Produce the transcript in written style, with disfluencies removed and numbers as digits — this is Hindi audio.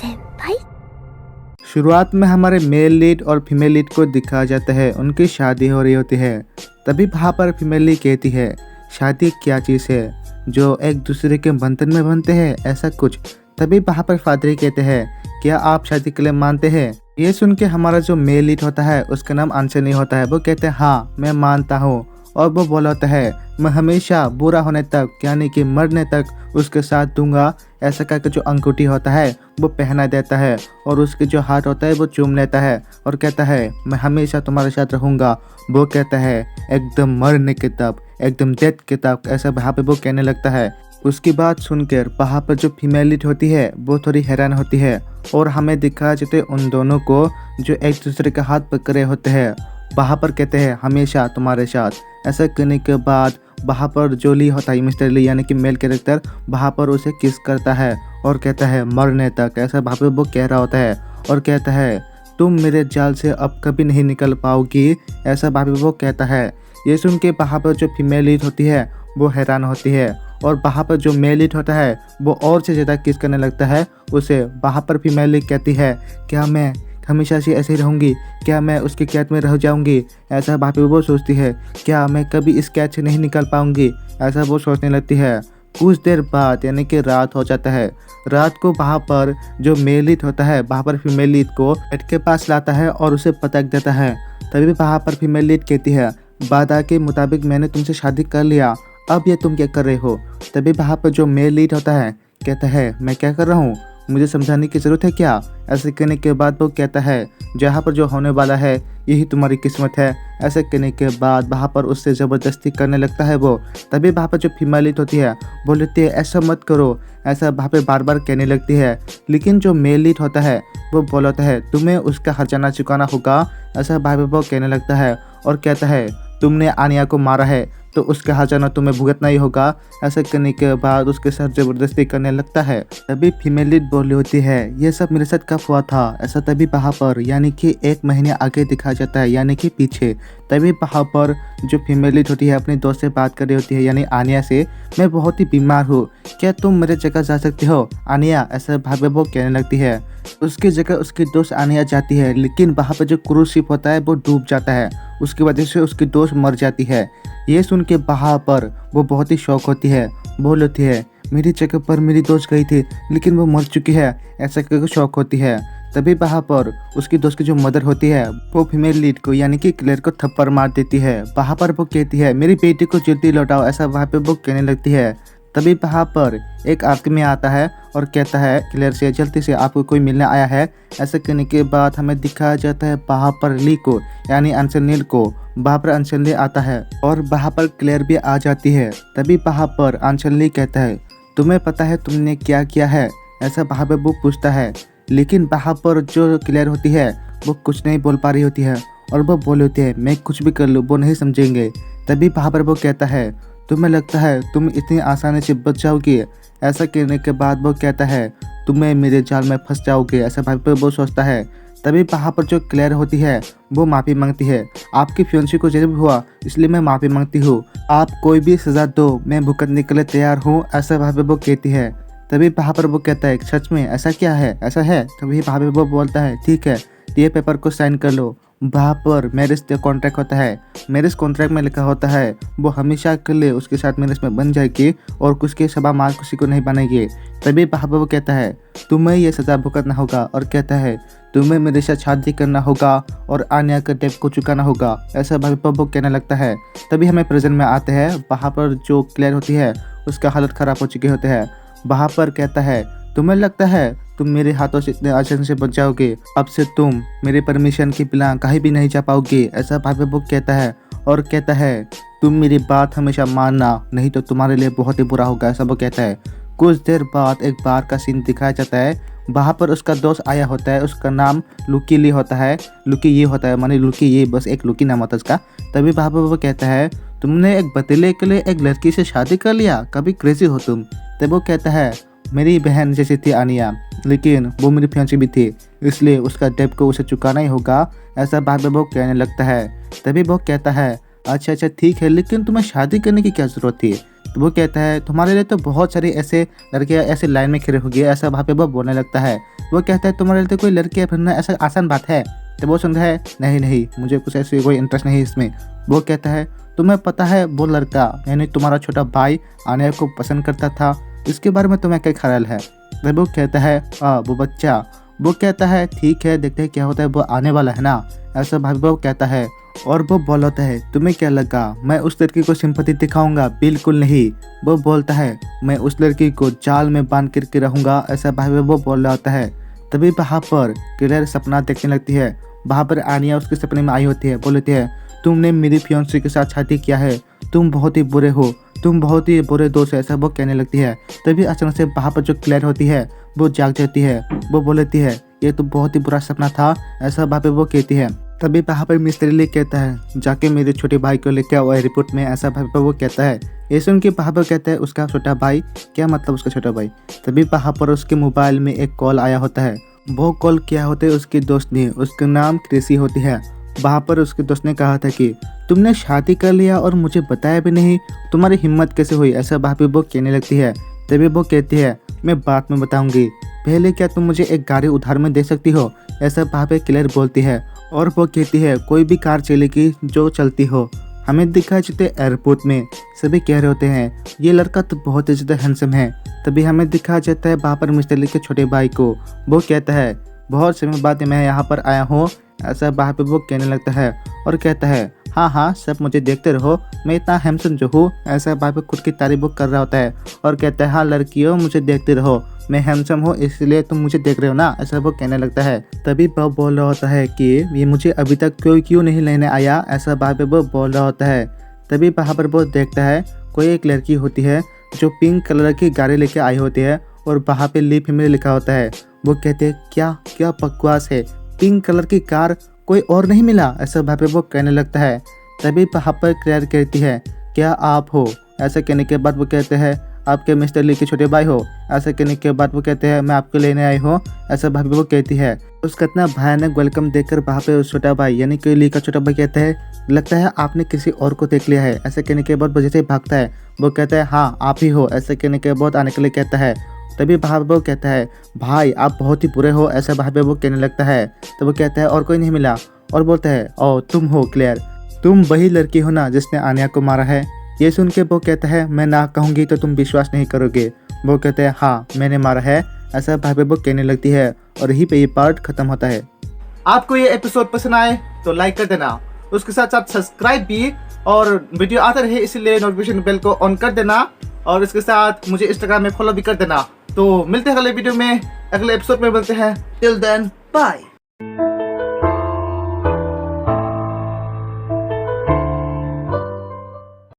先輩 शुरुआत में हमारे मेल लीड और फीमेल लीड को दिखाया जाता है, उनकी शादी हो रही होती है। तभी वहाँ पर फीमेल लीड कहती है, शादी क्या चीज़ है जो एक दूसरे के बंधन में बनते हैं, ऐसा कुछ। तभी वहाँ पर फादर कहते हैं, क्या आप शादी के लिए मानते हैं? ये सुन के हमारा जो मेल लीड होता है उसका नाम आंसनी होता है, वो कहते हैं हाँ मैं मानता हूँ। और वो बोला होता है, मैं हमेशा बुरा होने तक यानी कि मरने तक उसके साथ दूंगा। ऐसा करके जो अंगूठी होता है वो पहना देता है और उसके जो हाथ होता है वो चूम लेता है और कहता है मैं हमेशा तुम्हारे साथ रहूँगा। वो कहता है एकदम मरने के तब, एकदम डेथ के तब, ऐसा वहाँ पे वो कहने लगता है। उसकी बात सुनकर वहाँ पर जो फीमेल लीड होती है वो थोड़ी हैरान होती है और हमें दिखाया जाता है उन दोनों को जो एक दूसरे का हाथ पकड़े होते हैं। वहाँ पर कहते हैं हमेशा तुम्हारे साथ। ऐसा करने के बाद वहाँ पर जो ली होता है, मिस्टर ली यानी कि मेल कैरेक्टर, वहाँ पर उसे किस करता है और कहता है मरने तक, ऐसा वहाँ पर वो कह रहा होता है। और कहता है तुम मेरे जाल से अब कभी नहीं निकल पाओगी, ऐसा वहाँ पर वो कहता है। ये सुन के वहाँ पर जो फीमेल लीड होती है वो हैरान होती है और वहाँ पर जो मेल लीड होता है वो और से ज़्यादा किस करने लगता है उसे। वहाँ पर फीमेल लीड कहती है क्या मैं हमेशा से ऐसे ही रहूँगी, क्या मैं उसकी कैद में रह जाऊँगी, ऐसा वहाँ पे वो सोचती है। क्या मैं कभी इस कैद से नहीं निकल पाऊँगी, ऐसा वो सोचने लगती है। कुछ देर बाद यानी कि रात हो जाता है। रात को वहाँ पर जो मेल लीड होता है वहाँ पर फीमेल लीड को बेड के पास लाता है और उसे पटक देता है। तभी वहाँ पर फीमेल लीड कहती है वादा के मुताबिक मैंने तुमसे शादी कर लिया, अब ये तुम क्या कर रहे हो? तभी वहाँ पर जो मेल लीड होता है कहता है मैं क्या कर रहा हूँ, मुझे समझाने की ज़रूरत है क्या? ऐसे कहने के बाद वो कहता है जहाँ पर जो होने वाला है यही तुम्हारी किस्मत है। ऐसे कहने के बाद वहाँ पर उससे ज़बरदस्ती करने लगता है वो। तभी वहाँ पर जो फीमेल लीड होती है वो लेती है ऐसा मत करो, ऐसा वहाँ पे बार बार कहने लगती है। लेकिन जो मेल लीड होता है वो बोलता है तुम्हें उसका हर्जाना चुकाना होगा, ऐसा वहाँ पे वो कहने लगता है। और कहता है तुमने आनिया को मारा है तो उसका हर्जाना तुम्हें भुगतना ही होगा। ऐसा करने के बाद उसके साथ ज़बरदस्ती करने लगता है। तभी फीमेल लीड बोली होती है ये सब मेरे साथ कब हुआ था, ऐसा तभी वहाँ पर यानी कि 1 महीने आगे दिखाया जाता है यानी कि पीछे। तभी वहाँ पर जो फीमेल लीड होती है अपने दोस्त से बात कर रही होती है यानी आनिया से, मैं बहुत ही बीमार हूँ, क्या तुम मेरे जगह जा सकते हो आनिया, ऐसा भाभी वो कहने लगती है। उसकी जगह उसकी दोस्त आनिया जाती है, लेकिन वहाँ पर जो क्रूज शिप होता है वो डूब जाता है, उसकी वजह से उसकी दोस्त मर जाती है। ये सुन के वहाँ पर वो बहुत ही शौक होती है, बोल होती है मेरी जगह पर मेरी दोस्त गई थी लेकिन वो मर चुकी है, ऐसा करके शौक होती है। तभी वहाँ पर उसकी दोस्त की जो मदर होती है वो फीमेल लीड को यानी कि क्लेयर को थप्पड़ मार देती है। वहाँ पर वो कहती है मेरी बेटी को जल्दी लौटाओ, ऐसा वहाँ पे वो कहने लगती है। तभी वहाँ पर एक आदमी आता है और कहता है क्लेयर से जल्दी से आपको कोई मिलने आया है। ऐसा करने के बाद हमें दिखाया जाता है वहाँ पर ली को यानी अंशनील को। वहाँ पर अंशनील आता है और वहाँ पर क्लेयर भी आ जाती है। तभी वहाँ पर अंशनील कहता है तुम्हें पता है तुमने क्या किया है, ऐसा वहाँ पर वो पूछता है। लेकिन वहाँ पर जो क्लेयर होती है वो कुछ नहीं बोल पा रही होती है और वो बोल होती है मैं कुछ भी कर लूँ वो नहीं समझेंगे। तभी वहाँ पर वो कहता है तुम्हें लगता है तुम इतनी आसानी से बच जाओगी, ऐसा कहने के बाद वो कहता है तुम्हें मेरे जाल में फंस जाओगे, ऐसा भाई पर वो सोचता है। तभी वहाँ पर जो क्लेयर होती है वो माफ़ी मांगती है आपकी फियांसी को जरूर हुआ इसलिए मैं माफ़ी मांगती हूँ, आप कोई भी सज़ा दो मैं भुगतने के लिए तैयार हूँ, ऐसा वहाँ पर वो कहती है। तभी वहाँ पर वो कहता है सच में ऐसा क्या है, ऐसा है? तभी वहाँ पर वो बोलता है ठीक है ये पेपर को साइन कर लो। वहाँ पर मैरिज कॉन्ट्रैक्ट होता है, मैरिज कॉन्ट्रैक्ट में लिखा होता है वो हमेशा के लिए उसके साथ मैरिज में बन जाएगी और कुछ के सभा मार किसी को नहीं बनेगी। तभी वहाँ पर वो कहता है तुम्हें ये सज़ा भुगतना होगा और कहता है तुम्हें मेरे साथ शादी करना होगा और आनिया के डेट को चुकाना होगा, ऐसा भाभी पर वो कहने लगता है। तभी हमें प्रेजेंट में आते हैं, वहाँ पर जो क्लियर होती है उसका हालत ख़राब हो चुकी होते हैं। वहाँ पर कहता है तुम्हें लगता है तुम मेरे हाथों से इतने आसानी से बच जाओगे, अब से तुम मेरे परमिशन के बिना कहीं भी नहीं जा पाओगे, ऐसा भाभी बुक कहता है। और कहता है तुम मेरी बात हमेशा मानना नहीं तो तुम्हारे लिए बहुत ही बुरा होगा, ऐसा वो कहता है। कुछ देर बाद एक बार का सीन दिखाया जाता है, वहाँ पर उसका दोस्त आया होता है, उसका नाम लुकी ली होता है, लुकी ये होता है माने लुकी ये बस एक लुकी नाम होता है उसका। तभी वहाँ पर वो कहता है तुमने एक बतीले के लिए एक लड़की से शादी कर लिया, कभी क्रेजी हो तुम। तब वो कहता है मेरी बहन जैसी थी आनिया, लेकिन वो मेरी फियांसी भी थी इसलिए उसका डेब्ट को उसे चुकाना ही होगा, ऐसा बाद में वो कहने लगता है। तभी वो कहता है अच्छा ठीक है, लेकिन तुम्हें शादी करने की क्या ज़रूरत थी? तो वो कहता है तुम्हारे लिए तो बहुत सारे ऐसे लड़के ऐसे लाइन में खड़े हो गए, ऐसा वहाँ पे वो बोलने लगता है। वो कहता है तुम्हारे लिए कोई लड़की अपना ऐसा आसान बात है। तो वो सुनता है नहीं नहीं, मुझे कुछ ऐसी कोई इंटरेस्ट नहीं इसमें। वो कहता है तुम्हें पता है वो लड़का यानी तुम्हारा छोटा भाई आने को पसंद करता था, इसके बारे में तुम्हें क्या ख्याल है। तब वो कहता है वो बच्चा। वो कहता है ठीक है, देखते हैं क्या होता है, वो आने वाला है ना, ऐसा भाई वो कहता है। और वो बोलता है तुम्हें क्या लगा मैं उस लड़की को सिंपैथी दिखाऊंगा, बिल्कुल नहीं। वो बोलता है मैं उस लड़की को जाल में बांध करके रहूंगा, ऐसा भाई वो बोल रहा होता है। तभी वहाँ पर क्लेयर सपना देखने लगती है। वहाँ पर आनिया उसके सपने में आई होती है, बोलती है तुमने मेरी फियांसी के साथ शादी किया है, तुम बहुत ही बुरे हो, तुम बहुत ही बुरे दोस्त है, ऐसा वो कहने लगती है। तभी अचानक से वहाँ पर जो क्लेयर होती है वो जाग जाती है। वो बोलती है ये तो बहुत ही बुरा सपना था, ऐसा वहाँ पे वो कहती है। तभी वहाँ पर मिस्टर ली कहता है जाके मेरे छोटे भाई को लेकर आओ एयरपोर्ट में, ऐसा वहाँ पर वो कहता है। ये सुन के वहाँ पर कहता है उसका छोटा भाई, क्या मतलब उसका छोटा भाई। तभी वहाँ पर उसके मोबाइल में एक कॉल आया होता है। वो कॉल क्या होते है उसकी दोस्त ने, उसका नाम क्रिसी होती है। वहाँ पर उसके दोस्त ने कहा था कि तुमने शादी कर लिया और मुझे बताया भी नहीं, तुम्हारी हिम्मत कैसे हुई, ऐसा वहाँ पे वो कहने लगती है। तभी वो कहती है मैं बाद में बताऊंगी, पहले क्या तुम मुझे एक गाड़ी उधार में दे सकती हो, ऐसा वहाँ पे क्लेयर बोलती है। और वो कहती है कोई भी कार चलेगी जो चलती हो। हमें दिखा जाते एयरपोर्ट में सभी कह रहे होते हैं ये लड़का तो बहुत ही ज़्यादा हैंडसम है। तभी हमें दिखा जाता है वहाँ पर मिस्टर ली के छोटे भाई को। वो कहता है बहुत समय बाद मैं यहाँ पर आया हूँ, ऐसा वहाँ पे वो कहने लगता है। और कहता है हाँ हाँ सब मुझे देखते रहो, मैं इतना हैंडसम जो हूँ, ऐसा वहाँ पे खुद की तारीफ वो कर रहा होता है। और कहता है हाँ लड़कियों मुझे देखते रहो, मैं हैंडसम हूँ इसलिए तुम मुझे देख रहे हो ना, ऐसा वो कहने लगता है। तभी वो बोल रहा होता है कि ये मुझे अभी तक क्यों नहीं लेने आया, ऐसा वहाँ पे वो बोल रहा होता है। तभी वहाँ पर वो देखता है कोई एक लड़की होती है जो पिंक कलर की गाड़ी लेके आई होती है और वहाँ पे ली फीमेल लिखा होता है। वो कहते हैं क्या बकवास है, पिंक कलर की कार कोई और नहीं मिला, ऐसा वहाँ पे वो कहने लगता है। तभी वहाँ पर क्लियर कहती है क्या आप हो, ऐसा कहने के बाद वो कहते हैं आपके मिस्टर ली के छोटे भाई हो, ऐसा कहने के बाद वो कहते हैं मैं आपको लेने आई हूँ, ऐसा भाभी वो कहती है। उसका इतना भयानक वेलकम देखकर वहाँ पे उस छोटा भाई यानी कि ली का छोटा भाई कहता है लगता है आपने किसी और को देख लिया है, ऐसा कहने के बाद वजह से भागता है। वो कहता है हाँ आप ही हो, ऐसा कहने के बाद आने के लिए कहता है। तभी वहाँ वो कहता है भाई आप बहुत ही बुरे हो, ऐसा वहाँ पे वो कहने लगता है। तो वो कहता है और कोई नहीं मिला और बोलता है ओ तुम हो क्लेयर, तुम वही लड़की हो ना जिसने आनिया को मारा है। ये सुन के वो कहता है मैं ना कहूँगी तो तुम विश्वास नहीं करोगे। वो कहते हैं हाँ मैंने मारा है, ऐसा भाभी वो कहने लगती है। और यहीं पे ये पार्ट खत्म होता है। आपको ये एपिसोड पसंद आए तो लाइक कर देना, उसके साथ साथ सब्सक्राइब भी, और वीडियो आता रहे इसलिए नोटिफिकेशन बेल को ऑन कर देना, और इसके साथ मुझे इंस्टाग्राम में फॉलो भी कर देना। तो मिलते हैं अगले वीडियो में, अगले एपिसोड में मिलते हैं। Till then bye.